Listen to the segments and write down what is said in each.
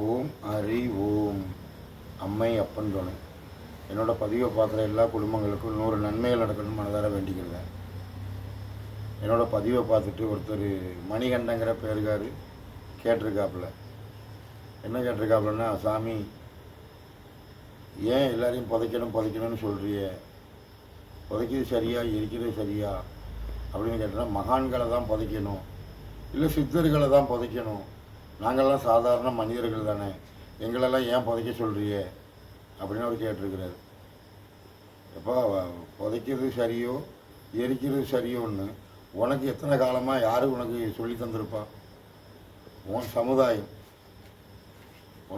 ஓம் ஹரி ஓம். அம்மை அப்பன் துணை. என்னோடய பதிவை பார்க்குற எல்லா குடும்பங்களுக்கும் 100 நன்மைகள் நடக்கணும்னு மனதார வேண்டிக்கிறேன். என்னோடய பதிவை பார்த்துட்டு ஒருத்தர் மணிகண்டங்கிற பேருக்கார் கேட்டிருக்காப்புல. என்ன கேட்டிருக்காப்புலன்னா, சாமி ஏன் எல்லாரையும் புதைக்கணும்னு சொல்கிறிய, புதைக்கிறது சரியா, எரிக்கிறது சரியா அப்படின்னு கேட்டோன்னா, மகான்களை தான் புதைக்கணும், இல்லை சித்தர்களை தான் புதைக்கணும், நாங்கள்லாம் சாதாரண மனிதர்கள் தானே, எங்களெல்லாம் ஏன் புதைக்க சொல்கிறியே அப்படின்னு அவர் கேட்டிருக்கிறாரு. எப்போ புதைக்கிறது சரியோ எரிக்கிறது சரியோன்னு உனக்கு எத்தனை காலமாக யார் உனக்கு சொல்லி தந்திருப்பா? உன்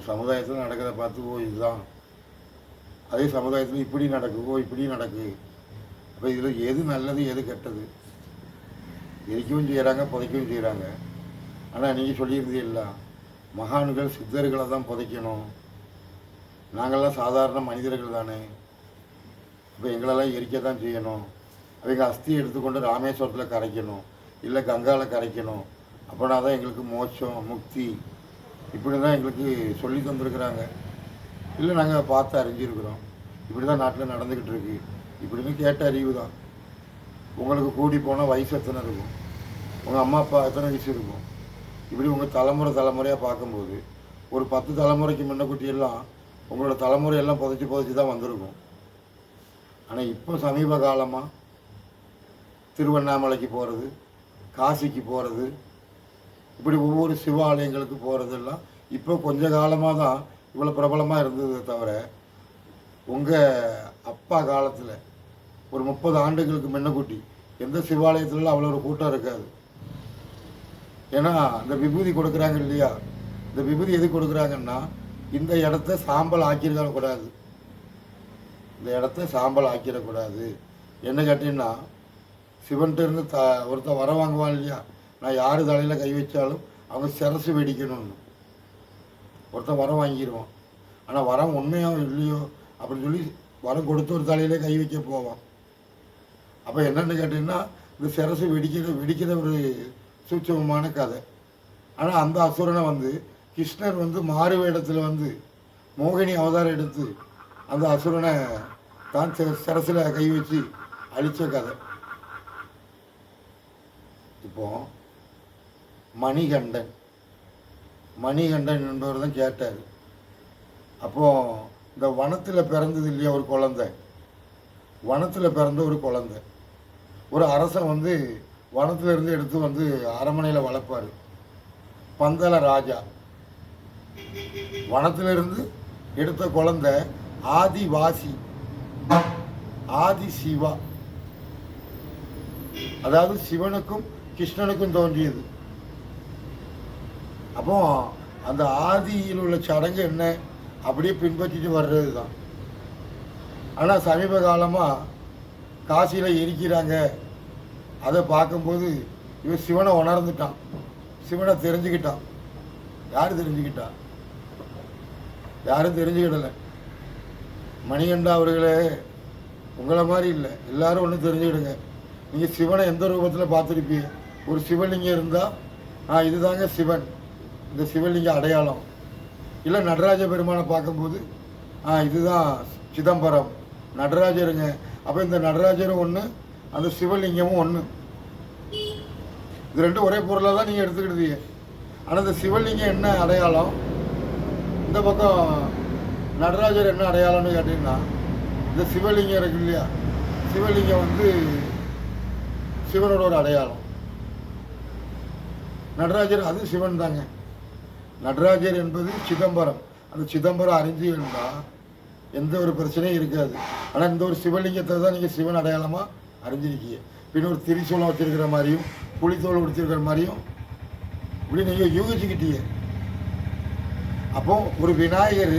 சமுதாயத்தில் நடக்கிறத பார்த்து, ஓ இதுதான், அதே சமுதாயத்தில் இப்படி நடக்கு, ஓ இப்படி நடக்கு, அப்போ இதில் எது நல்லது எது கெட்டது? எரிக்கவும் செய்கிறாங்க, புதைக்கவும் செய்கிறாங்க. ஆனால் நீங்கள் சொல்லியிருந்தீங்களா, மகான்கள் சித்தர்களை தான் புதைக்கணும், நாங்கள்லாம் சாதாரண மனிதர்கள் தானே, அப்போ எங்களெல்லாம் எரிக்க தான் செய்யணும், அவங்க அஸ்தியை எடுத்துக்கொண்டு ராமேஸ்வரத்தில் கரைக்கணும், இல்லை கங்காவில் கரைக்கணும், அப்படின்னா தான் எங்களுக்கு மோட்சம் முக்தி, இப்படி தான் எங்களுக்கு சொல்லி தந்துருக்குறாங்க. இல்லை நாங்கள் பார்த்து அறிஞ்சிருக்கிறோம், இப்படி தான் நாட்டில் நடந்துக்கிட்டு இருக்கு இப்படின்னு கேட்ட அறிவு தான். உங்களுக்கு கூடி போனால் வயசு எத்தனை இருக்கும், உங்கள் அம்மா அப்பா எத்தனை வயசு இருக்கும், இப்படி உங்கள் தலைமுறையாக பார்க்கும்போது ஒரு 10 தலைமுறைக்கு முன்னக்குட்டியெல்லாம் உங்களோட தலைமுறையெல்லாம் புதைச்சி தான் வந்திருக்கும். ஆனால் இப்போ சமீப காலமாக திருவண்ணாமலைக்கு போகிறது, காசிக்கு போகிறது, இப்படி ஒவ்வொரு சிவாலயங்களுக்கு போகிறதெல்லாம் இப்போ கொஞ்ச காலமாக தான் இவ்வளோ பிரபலமாக இருந்ததே தவிர, உங்கள் அப்பா காலத்தில் ஒரு 30 ஆண்டுகளுக்கு முன்னக்குட்டி எந்த சிவாலயத்துலலாம் அவ்வளோ ஒரு கூட்டம் இருக்காது. ஏன்னா இந்த விபூதி கொடுக்குறாங்க இல்லையா, இந்த விபூதி எது கொடுக்குறாங்கன்னா, இந்த இடத்த சாம்பல் ஆக்கிடக்கூடாது, இந்த இடத்த சாம்பல் ஆக்கிடக்கூடாது. என்ன கேட்டீங்கன்னா, சிவன்ட்டு இருந்து ஒருத்தர் வர வாங்குவான் இல்லையா, நான் யார் தலையில் கை வச்சாலும் அவங்க சிரசு வெடிக்கணும்னு ஒருத்தன் வரம் வாங்கிடுவான். ஆனால் வரம் உண்மையோ இல்லையோ அப்படின்னு சொல்லி வரம் கொடுத்து ஒரு தலையிலே கை வைக்க போவான். அப்போ என்னென்னு கேட்டிங்கன்னா, இந்த சிரசு வெடிக்கிற ஒரு சூட்சமமான கதை. ஆனால் அந்த அசுரனை கிருஷ்ணர் மாறு வேடத்தில் மோகினி அவதாரம் எடுத்து அந்த அசுரனை தான் சிரசில் கை வச்சு அழித்த கதை. இப்போ மணிகண்டன் என்பவர் தான் கேட்டார். அப்போது இந்த வனத்தில் பிறந்தது இல்லையா ஒரு குழந்தை, வனத்தில் பிறந்த ஒரு குழந்தை, ஒரு அரசன் வனத்தில் இருந்து எடுத்து அரண்மனையில் வளர்ப்பார். பந்தல ராஜா வனத்திலிருந்து எடுத்த குழந்தை ஆதிவாசி, ஆதி சிவா, அதாவது சிவனுக்கும் கிருஷ்ணனுக்கும் தோன்றியது. அப்போ அந்த ஆதியில் உள்ள சடங்கு என்ன அப்படியே பின்பற்றிட்டு வர்றது தான். ஆனால் சமீப காலமாக காசியில் எரிக்கிறாங்க, அதை பார்க்கும்போது இவன் சிவனை உணர்ந்துட்டான், சிவனை தெரிஞ்சுக்கிட்டான். யார் தெரிஞ்சுக்கிட்டா? யாரும் தெரிஞ்சுக்கிடலை. மணிகண்டா அவர்களே, உங்களை மாதிரி இல்லை, எல்லாரும் ஒன்று தெரிஞ்சுக்கிடுங்க. நீங்கள் சிவனை எந்த ரூபத்தில் பார்த்துருப்பீங்க? ஒரு சிவலிங்கம் இருந்தால் இதுதாங்க சிவன், இந்த சிவலிங்கம் அடையாளம். இல்லை நடராஜ பெருமானை பார்க்கும்போது இதுதான் சிதம்பரம் நடராஜருங்க. அப்போ இந்த நடராஜரும் ஒன்று, அந்த சிவலிங்கமும் ஒன்று, இது ரெண்டும் ஒரே பொருளாக தான் நீங்கள் எடுத்துக்கிடுதீங்க. ஆனால் இந்த சிவலிங்கம் என்ன அடையாளம், இந்த பக்கம் நடராஜர் என்ன அடையாளம்னு கேட்டிங்கன்னா, இந்த சிவலிங்கம் இருக்கு இல்லையா, சிவலிங்கம் சிவனோட ஒரு அடையாளம். நடராஜர் அது சிவன் தாங்க. நடராஜர் என்பது சிதம்பரம். அந்த சிதம்பரம் அறிஞ்சு இருந்தால் எந்த ஒரு பிரச்சனையும் இருக்காது. ஆனால் இந்த ஒரு சிவலிங்கத்தை தான் நீங்கள் சிவன் அடையாளமாக அறிஞ்சிருக்கீங்க. பின் ஒரு திரிசூலம் வச்சுருக்கிற மாதிரியும் புலித்தோல் வச்சுருக்கிற மாதிரியும் இப்படி நீங்கள் யூகிச்சுக்கிட்டீங்க. அப்போ ஒரு விநாயகர்,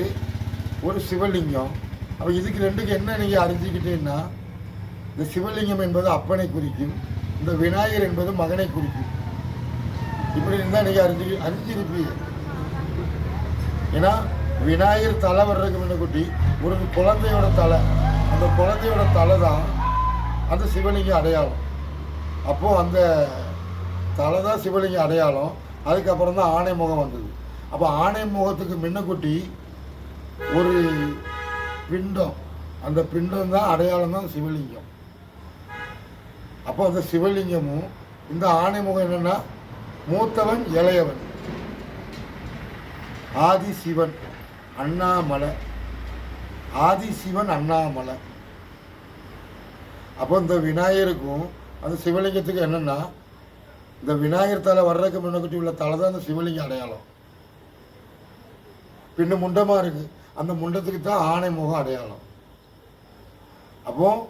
ஒரு சிவலிங்கம், அப்போ இதுக்கு ரெண்டுக்கு என்ன நீங்கள் அறிஞ்சிக்கிட்டீங்கன்னா, இந்த சிவலிங்கம் என்பது அப்பனை குறிக்கும், இந்த விநாயகர் என்பது மகனை குறிக்கும். இப்படி இருந்தால் நீங்கள் அறிஞ்சிருப்பீங்க. ஏன்னா விநாயகர் தலை வர்றதுக்கு முன்னக்குட்டி ஒரு குழந்தையோட தலை, அந்த குழந்தையோட தலை தான் அந்த சிவலிங்க அடையாளம். அப்போது அந்த தலை தான் சிவலிங்க அடையாளம். அதுக்கப்புறம் தான் ஆணை முகம் வந்தது. அப்போ ஆணை முகத்துக்கு முன்னக்குட்டி ஒரு பிண்டம், அந்த பிண்டம் தான் அடையாளம் தான் சிவலிங்கம். அப்போ அந்த சிவலிங்கமும் இந்த ஆணை முகம் என்னன்னா மூத்தவன் இளையவன், ஆதி சிவன் அண்ணாமலை, ஆதி சிவன் அண்ணாமலை. அப்போ இந்த விநாயகருக்கும் அந்த சிவலிங்கத்துக்கு என்னென்னா, இந்த விநாயகர் தலை வர்றதுக்கு முன்னக்குட்டி உள்ள தலை தான் அந்த சிவலிங்கம் அடையாளம். பின்ன முண்டமாக இருக்குது, அந்த முண்டத்துக்கு தான் ஆணை முகம் அடையாளம். அப்போது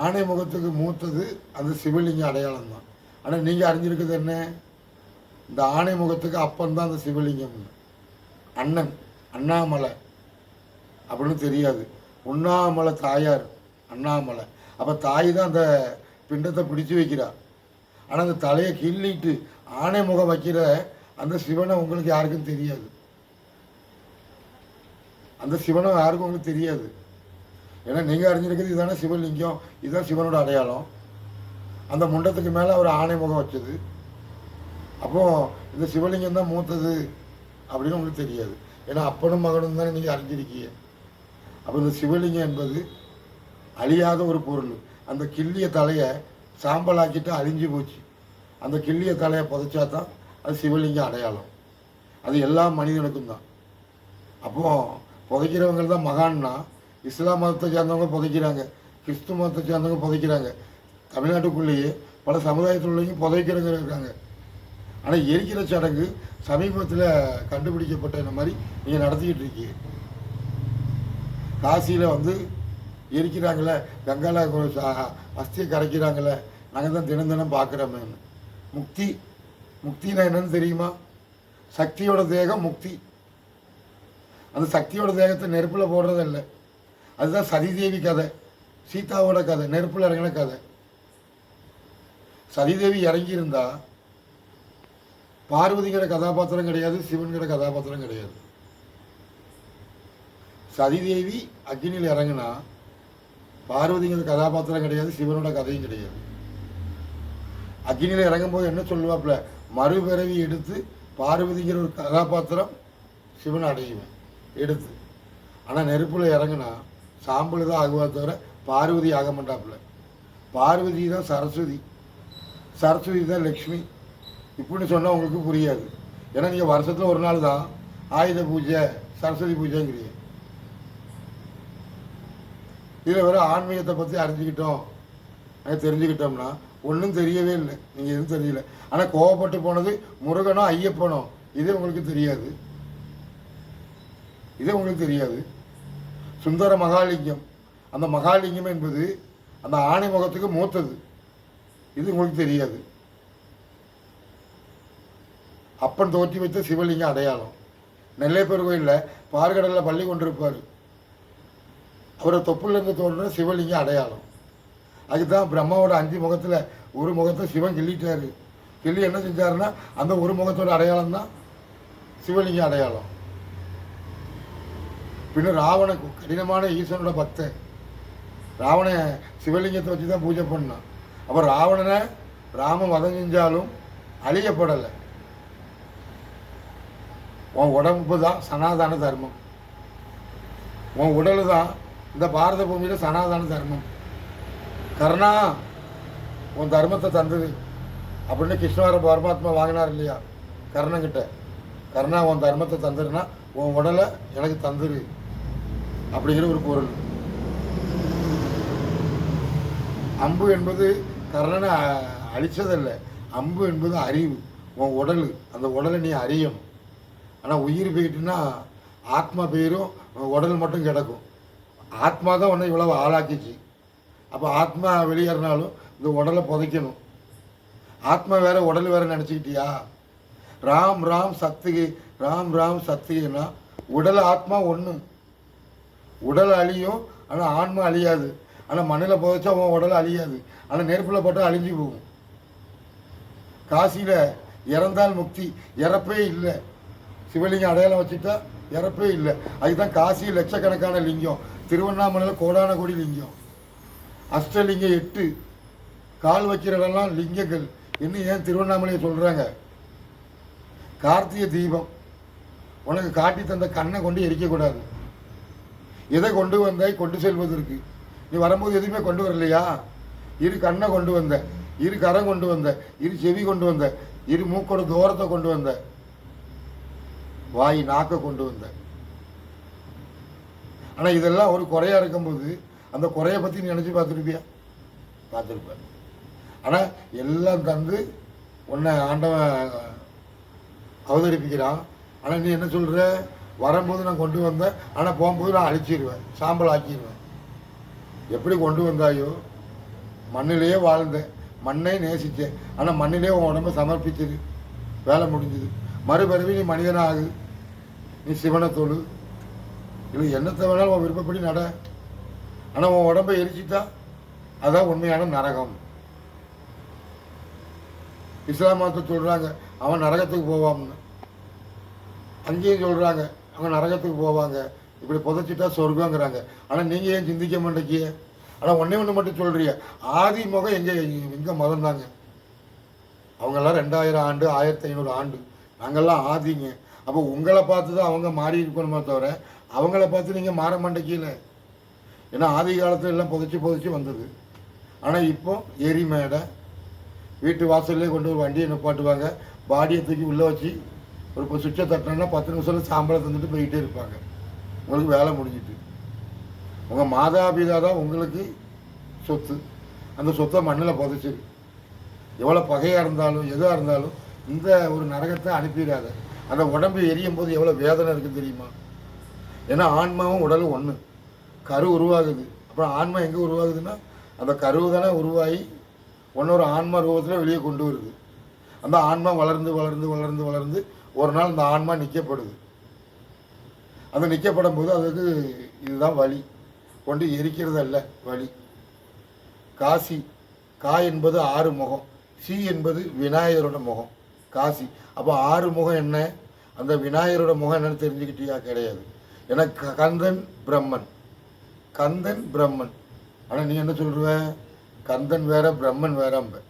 ஆணை முகத்துக்கு மூத்தது அந்த சிவலிங்க அடையாளம் தான். ஆனால் நீங்கள் அறிஞ்சிருக்குது என்ன, இந்த ஆணை முகத்துக்கு அப்பன் தான் அந்த சிவலிங்கம், அண்ணன் அண்ணாமலை அப்படின்னு தெரியாது. உண்ணாமலை தாயார் அண்ணாமலை. அப்போ தாய் தான் அந்த பிண்டத்தை பிடிச்சு வைக்கிறார். ஆனால் அந்த தலையை கிள்ளிட்டு ஆணை முகம் வைக்கிற அந்த சிவனை உங்களுக்கு யாருக்கும் தெரியாது. அந்த சிவனை யாருக்கும் உங்களுக்கு தெரியாது. ஏன்னா நீங்கள் அறிஞ்சிருக்கிறது இதுதானே சிவலிங்கம், இதுதான் சிவனோட அடையாளம். அந்த முண்டத்துக்கு மேலே அவர் ஆணை முகம் வச்சது. அப்போது இந்த சிவலிங்கம் தான் மூத்தது அப்படின்னு உங்களுக்கு தெரியாது. ஏன்னா அப்பனும் மகனும் தானே நீங்கள் அறிஞ்சிருக்கீங்க. அப்போ இந்த சிவலிங்கம் என்பது அழியாத ஒரு பொருள். அந்த கிள்ளிய தலையை சாம்பலாக்கிட்டு அழிஞ்சு போச்சு. அந்த கிள்ளிய தலையை புதைச்சா தான் அது சிவலிங்கம் அடையாளம். அது எல்லா மனிதனுக்கும் தான். அப்போது புதைக்கிறவங்க தான் மகான்னா, இஸ்லாம் மதத்தை சேர்ந்தவங்க புதைக்கிறாங்க, கிறிஸ்துவ மதத்தை சேர்ந்தவங்க புதைக்கிறாங்க. தமிழ்நாட்டுக்குள்ளேயே பல சமுதாயத்தில் உள்ளவங்க புதைக்கிறவங்க இருக்காங்க. ஆனால் எரிக்கிற சடங்கு சமீபத்தில் கண்டுபிடிக்கப்பட்ட இந்த மாதிரி நீங்கள் நடத்திக்கிட்டு இருக்கீங்க. காசியில் வந்து எரிக்கிறாங்களே, கங்கால அஸ்தியை கரைக்கிறாங்களே, நாங்கள் தான் தினம் தினம் பார்க்குறோமே. முக்தி, முக்தினா என்னன்னு தெரியுமா? சக்தியோட தேகம் முக்தி. அந்த சக்தியோட தேகத்தை நெருப்பில் போடுறதில்லை. அதுதான் சதிதேவி கதை, சீதாவோட கதை, நெருப்பில் இறங்கின கதை. சதிதேவி இறங்கியிருந்தா பார்வதிங்கிற கதாபாத்திரம் கிடையாது, சிவன்கிற கதாபாத்திரம் கிடையாது. சதிதேவி அக்னியில் இறங்கினா பார்வதிங்கிற கதாபாத்திரம் கிடையாது, சிவனோட கதையும் கிடையாது. அக்னியில் இறங்கும்போது என்ன சொல்லுவாப்புல, மறுபிறவி எடுத்து பார்வதிங்கிற ஒரு கதாபாத்திரம் சிவன் அடையுவேன் எடுத்து. ஆனால் நெருப்பில் இறங்கினா சாம்பல் தான் ஆகுவா தவிர பார்வதி ஆக மாட்டாப்புல. பார்வதி தான் சரஸ்வதி, சரஸ்வதி தான் லக்ஷ்மி. இப்படின்னு சொன்னால் உங்களுக்கு புரியாது. ஏன்னா நீங்கள் வருஷத்தில் ஒரு நாள் தான் ஆயுத பூஜை, சரஸ்வதி பூஜைங்கிறீங்க. இதில் வேறு ஆன்மீகத்தை பற்றி அறிஞ்சிக்கிட்டோம், நாங்கள் தெரிஞ்சுக்கிட்டோம்னா ஒன்றும் தெரியவே இல்லை, நீங்கள் எதுவும் தெரியல. ஆனால் கோவப்பட்டு போனது முருகனோ ஐயப்பனோ இதே உங்களுக்கு தெரியாது, இதே உங்களுக்கு தெரியாது. சுந்தர மகாலிங்கம், அந்த மகாலிங்கம் என்பது அந்த ஆணை முகத்துக்கு மூத்தது, இது உங்களுக்கு தெரியாது. அப்பன் தோற்றி வைத்த சிவலிங்கம் அடையாளம். நெல்லைப்பர் கோயிலில் பார்கடலில் பள்ளி கொண்டிருப்பார், அவரை தொப்புலேருந்து தோன்ற சிவலிங்கம் அடையாளம். அதுதான் பிரம்மாவோட 5 முகத்தில் ஒரு முகத்தை சிவன் கிள்ளிட்டார். கிள்ளி என்ன செஞ்சாருன்னா அந்த ஒரு முகத்தோட அடையாளம் தான் சிவலிங்கம் அடையாளம். பின்ன ராவண கடினமான ஈஸ்வரனோட பக்தன், ராவண சிவலிங்கத்தை வச்சு தான் பூஜை பண்ணான். அப்போ ராவணனை ராம வதம் செஞ்சாலும் அழியப்படலை. உன் உடம்பு தான் சனாதன தர்மம், உன் உடல் தான் இந்த பாரத பூமியில் சனாதன தர்மம். கர்ணா உன் தர்மத்தை தந்தது அப்படின்னு கிருஷ்ணவர பரமாத்மா வாங்கினார் இல்லையா கர்ணங்கிட்ட. கர்ணா உன் தர்மத்தை தந்துருன்னா உன் உடலை எனக்கு தந்துரு அப்படிங்கிற ஒரு பொருள். அம்பு என்பது கர்ணனை அழிச்சதில்லை, அம்பு என்பது அறிவு. உன் உடல், அந்த உடலை நீ அறியணும். ஆனால் உயிர் போயிட்டுன்னா ஆத்மா போயிடும், உடல் மட்டும் கிடக்கும். ஆத்மா தான் உன்னை இவ்வளவு ஆளாக்கிச்சு. அப்போ ஆத்மா வெளியேறினாலும் இந்த உடலை புதைக்கணும். ஆத்மா வேற உடல் வேற நினச்சிக்கிட்டியா? ராம் ராம் சத்துகு, ராம் ராம் சத்துகுன்னா உடல் ஆத்மா ஒன்று. உடல் அழியும், ஆனால் ஆன்மா அழியாது. ஆனால் மண்ணில் புதைச்சா உன் உடல் அழியாது, ஆனால் நெருப்பில் போட்டால் அழிஞ்சு போகும். காசியில் இறந்தால் முக்தி, இறப்பே இல்லை. சிவலிங்கம் அடையாளம் வச்சுட்டா இறப்பே இல்லை. அதுதான் காசி லட்சக்கணக்கான லிங்கம், திருவண்ணாமலையில் கோடான கோடி லிங்கம், அஷ்டலிங்கம் 8, கால் வைக்கிற இடம்லாம் லிங்கங்கள். இன்னும் ஏன் திருவண்ணாமலையை சொல்கிறாங்க? கார்த்திகை தீபம் உனக்கு காட்டி தந்த கண்ணை கொண்டு எரிக்கக்கூடாது. எதை கொண்டு வந்தாய் கொண்டு செல்வதற்கு? நீ வரும்போது எதுவுமே கொண்டு வரலையா? இரு கண்ணை கொண்டு வந்த, இரு கரம் கொண்டு வந்த, இரு செவி கொண்டு வந்த, இரு மூக்கோட தூரத்தை கொண்டு வந்த, வாய் நாக்கை கொண்டு வந்த. ஆனால் இதெல்லாம் ஒரு குறையாக இருக்கும்போது அந்த குறையை பற்றி நீ நினச்சி பார்த்துருப்பியா? பார்த்துருப்பேன். ஆனால் எல்லாம் தந்து உன்னை ஆண்டவன் அவதரிப்பிக்கிறான். ஆனால் நீ என்ன சொல்கிற? வரும்போது நான் கொண்டு வந்தேன், ஆனால் போகும்போது நான் அழிச்சிடுவேன், சாம்பல் ஆக்கிடுவேன். எப்படி கொண்டு வந்தாயோ மண்ணிலேயே வாழ்ந்தேன், மண்ணை நேசித்தேன், ஆனால் மண்ணிலே உன் உடம்பை சமர்ப்பிச்சது, வேலை முடிஞ்சுது. மறுபிறவி நீ மனிதனாகு, நீ சிவனை தொழு, இல்லை என்னத்தை வேணாலும் உன் விருப்பப்படி நட. ஆனால் உன் உடம்பை எரிச்சிட்டா அதான் உண்மையான நரகம். இஸ்லாம் மதத்தை சொல்கிறாங்க அவன் நரகத்துக்கு போவான்னு, அங்கேயும் சொல்கிறாங்க அவங்க நரகத்துக்கு போவாங்க, இப்படி புதைச்சிட்டா சொர்க்கங்கிறாங்க. ஆனால் நீங்கள் ஏன் சிந்திக்க மாட்டேங்கிய? ஆனால் ஒன்றே ஒன்று மட்டும் சொல்கிறீங்க, ஆதி முகம் எங்கள் மதம் தாங்க. அவங்கெல்லாம் 2000 ஆண்டு 1500 ஆண்டு, நாங்கள்லாம் ஆதிங்க. அப்போ உங்களை பார்த்து தான் அவங்க மாறி இருக்கணுமே தவிர அவங்கள பார்த்து நீங்கள் மாற மாட்டேங்கல. ஏன்னா ஆதி காலத்தில் எல்லாம் புதைச்சி வந்தது. ஆனால் இப்போ எரி மேடை, வீட்டு வாசல்லே கொண்டு ஒரு வண்டியை நிப்பாட்டுவாங்க, பாடியை தூக்கி உள்ளே வச்சு ஒரு சுவிட்சை தட்டினா 10 நிமிஷத்தில் சாம்பலை தந்துட்டு போயிட்டே இருப்பாங்க. உங்களுக்கு வேலை முடிஞ்சிட்டு. உங்கள் மாதாபிதா தான் உங்களுக்கு சொத்து, அந்த சொத்தை மண்ணில் புதைச்சிரு. எவ்வளோ பகையாக இருந்தாலும் எதாக இருந்தாலும் இந்த ஒரு நரகத்தை அனுப்பிடாத. அந்த உடம்பு எரியும் போது எவ்வளோ வேதனை இருக்குது தெரியுமா? ஏன்னா ஆன்மாவும் உடலும் ஒன்று, கரு உருவாகுது. அப்புறம் ஆன்மா எங்கே உருவாகுதுன்னா அந்த கருவு தானே உருவாகி ஒன்னொரு ஆன்மா ரூபத்தில் வெளியே கொண்டு வருது. அந்த ஆன்மா வளர்ந்து வளர்ந்து வளர்ந்து வளர்ந்து ஒரு நாள் அந்த ஆன்மா நிற்கப்படுது. அந்த நிற்கப்படும் போது அதுக்கு இதுதான் வழி, கொண்டு எரிக்கிறது அல்ல வழி. காசி, கா என்பது 6 முகம், சி என்பது விநாயகரோட முகம், காசி. அப்போ 6 முகம் என்ன, அந்த விநாயகரோட முகம் என்னன்னு தெரிஞ்சுக்கிட்டியா? கிடையாது. ஏன்னா கந்தன் பிரம்மன், கந்தன் பிரம்மன். ஆனால் நீ என்ன சொல்லுவ? கந்தன் வேற பிரம்மன் வேறம்ப.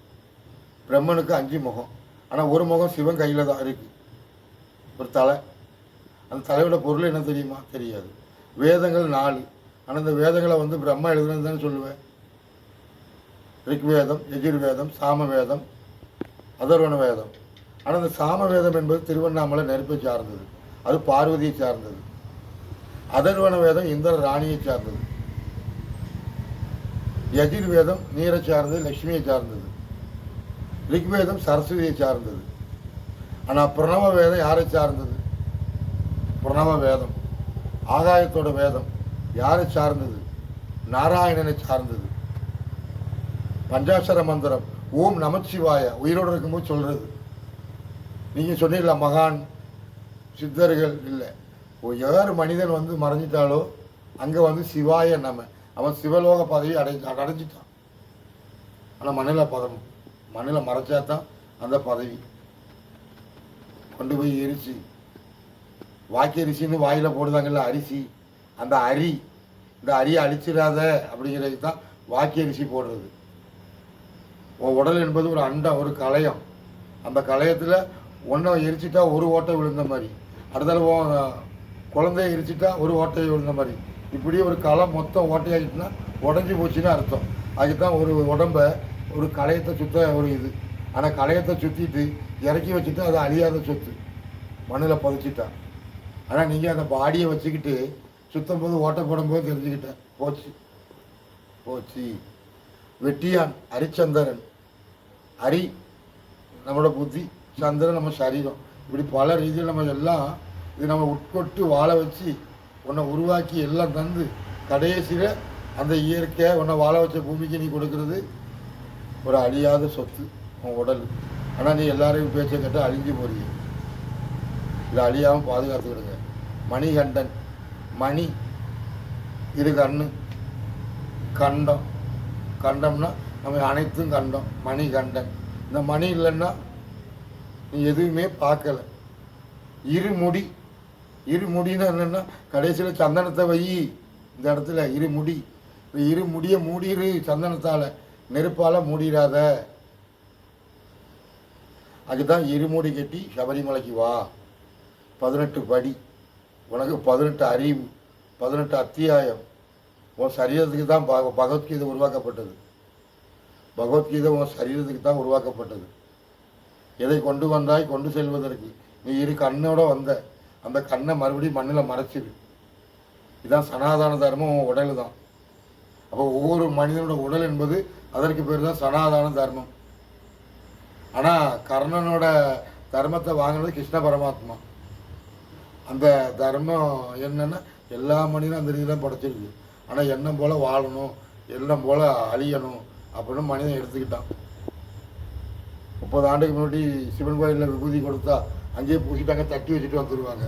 பிரம்மனுக்கு 5 முகம், ஆனால் ஒரு முகம் சிவன் கையில் தான் இருக்குது, ஒரு தலை. அந்த தலையோட பொருள் என்ன தெரியுமா? தெரியாது. வேதங்கள் 4, ஆனால் இந்த வேதங்களை வந்து பிரம்மா எழுதுனது தானே சொல்லுவேன். ரிக்வேதம், எஜுர்வேதம், சாமவேதம், அதர்வண வேதம். ஆனால் இந்த சாமவேதம் என்பது திருவண்ணாமலை நெருப்பை சார்ந்தது, அது பார்வதியை சார்ந்தது. அதர்வண வேதம் இந்திர ராணியை சார்ந்தது. யஜுர்வேதம் நீரை சார்ந்தது, லட்சுமியை சார்ந்தது. ரிக்வேதம் சரஸ்வதியை சார்ந்தது. ஆனால் பிரணவ வேதம் யாரை சார்ந்தது? பிரணவ வேதம் ஆகாயத்தோட வேதம் யாரை சார்ந்தது? நாராயணனை சார்ந்தது. பஞ்சாட்சர மந்திரம் ஓம் நமச்சிவாய உயிரோடு இருக்கும்போது சொல்கிறது. நீங்கள் சொன்னீங்களா மகான் சித்தர்கள் இல்லை, யார் மனிதன் வந்து மறைஞ்சிட்டாலோ அங்கே வந்து சிவாய நம, அவன் சிவலோக பதவி அடைஞ்சிட்டான். ஆனால் மண்ணில் மறைச்சா தான் அந்த பதவி. கொண்டு போய் எரிச்சு வாக்கி அரிசின்னு வாயில் போடுதாங்கல்ல அரிசி, அந்த அரி, இந்த அரியை அழிச்சிடாத அப்படிங்கிறதுக்கு தான் வாக்கி அரிசி போடுறது. உன் உடல் என்பது ஒரு அண்டம், ஒரு களையம். அந்த களையத்தில் ஒன்றை எரிச்சிட்டா ஒரு ஓட்டை விழுந்த மாதிரி, அடுத்த குழந்தைய எரிச்சிட்டா ஒரு ஓட்டை விழுந்த மாதிரி, இப்படி ஒரு களம் மொத்தம் ஓட்டையாகிட்டுனா உடஞ்சி போச்சுன்னு அர்த்தம். அதுதான் ஒரு உடம்பை ஒரு களையத்தை சுத்த ஒரு இது. ஆனால் களையத்தை சுற்றிட்டு இறக்கி வச்சுட்டு அது அழியாத சொத்து, மண்ணில் புதைச்சிட்டா. ஆனால் நீங்கள் அந்த பாடியை வச்சுக்கிட்டு சுத்தம் போது ஓட்டை போடும்போது தெரிஞ்சுக்கிட்டேன், போச்சு. வெட்டியான் ஹரிச்சந்திரன், ஹரி நம்மளோட புத்தி, சந்திரன் நம்ம சரீரம். இப்படி பல ரீதியில் நம்ம எல்லாம் இது நம்ம உட்கொட்டு வாழ வச்சு உன்னை உருவாக்கி எல்லாம் தந்து கடைசியில் அந்த இயற்கையை உன்னை வாழ வச்ச பூமிக்கு நீ கொடுக்கறது ஒரு அழியாத சொத்து உன் உடல். ஆனால் நீ எல்லாரையும் பேச்சை கேட்டு அழிஞ்சு போறீங்க. இதை அழியாமல் பாதுகாத்துக்கிடுங்க. மணிகண்டன், மணி இரு கண்ணு, கண்டம், கண்டம்னா நம்ம அனைத்தும் கண்டம், மணிகண்டன். இந்த மணி இல்லைன்னா நீ எதுவுமே பார்க்கல. இருமுடி, இருமுடின்னா என்னென்னா கடைசியில் சந்தனத்தை வை இந்த இடத்துல இருமுடி. இந்த இருமுடியை மூடிடு சந்தனத்தால், நெருப்பால் மூடிடாத. அதுதான் இருமுடி கட்டி சபரிமலைக்கு வா, 18 படி. உனக்கு 18 அறிவு, 18 அத்தியாயம். உன் சரீரத்துக்கு தான் பகவத்கீதை உருவாக்கப்பட்டது. பகவத்கீதை உன் சரீரத்துக்கு தான் உருவாக்கப்பட்டது. எதை கொண்டு வந்தாய் கொண்டு செல்வதற்கு. நீ இரு கண்ணோட வந்த, அந்த கண்ணை மறுபடியும் மண்ணில் மறைச்சிரு. இதுதான் சனாதன தர்மம். உன் உடல் தான். அப்போ ஒவ்வொரு மனிதனோட உடல் என்பது அதற்கு பேர் தான் சனாதன தர்மம். ஆனால் கர்ணனோட தர்மத்தை வாங்கினது கிருஷ்ண பரமாத்மா. அந்த தர்மம் என்னென்னா எல்லா மனிதனும் அந்த ரீதியில் படைச்சிருக்கு. ஆனால் எண்ணம் போல் வாழணும், எண்ணம் போல் அழியணும் அப்படின்னு மனிதன் எடுத்துக்கிட்டான். 30 ஆண்டுக்கு முன்னாடி சிவன் கோயிலில் விபூதி கொடுத்தா அங்கேயே பூசிட்டாங்க, தட்டி வச்சுட்டு வந்துடுவாங்க.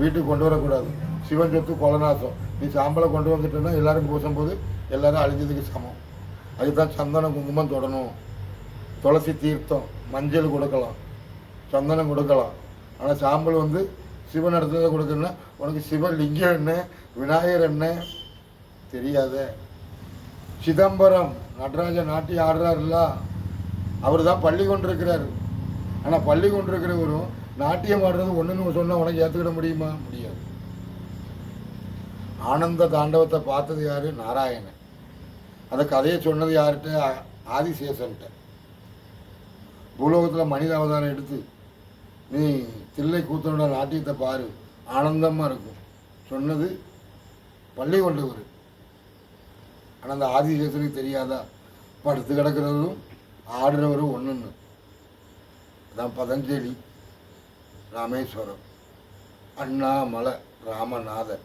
வீட்டுக்கு கொண்டு வரக்கூடாது. சிவன் சொத்து கொலநாசம். நீ சாம்பலை கொண்டு வந்துட்டேன்னா எல்லோரும் பூசும்போது எல்லோரும் அழிஞ்சதுக்கு சமம். அதுதான் சந்தனம் குங்குமம் தொடணும். துளசி தீர்த்தம், மஞ்சள் கொடுக்கலாம், சந்தனம் கொடுக்கலாம். ஆனால் சாம்பல் வந்து சிவன் இடத்துல கொடுக்கணும்னா உனக்கு சிவலிங்கம் என்ன, விநாயகர் என்ன தெரியாத. சிதம்பரம் நடராஜன் நாட்டியம் ஆடுறாருல்ல, அவர் தான் பள்ளி கொண்டிருக்கிறார். ஆனால் பள்ளி கொண்டிருக்கிறவரும் நாட்டியம் ஆடுறது ஒன்றுன்னு சொன்னால் உனக்கு ஏற்றுக்கிட முடியுமா? முடியாது. ஆனந்த தாண்டவத்தை பார்த்தது யார்? நாராயணன். அந்த கதையை சொன்னது யார்கிட்ட? ஆதிசேஷன்ட்ட. பூலோகத்தில் மனித அவதாரம் எடுத்து நீ தில்லை கூத்தனோட நாட்டியத்தை பாரு, ஆனந்தமாக இருக்கும் சொன்னது பள்ளி கொண்டவர். ஆனால் அந்த ஆதிசேஷனுக்கு தெரியாதா படுத்து கிடக்கிறதும் ஆடுறவரும் ஒன்றுன்னு. அதான் பதஞ்சலி, ராமேஸ்வரம், அண்ணாமலை, ராமநாதர்.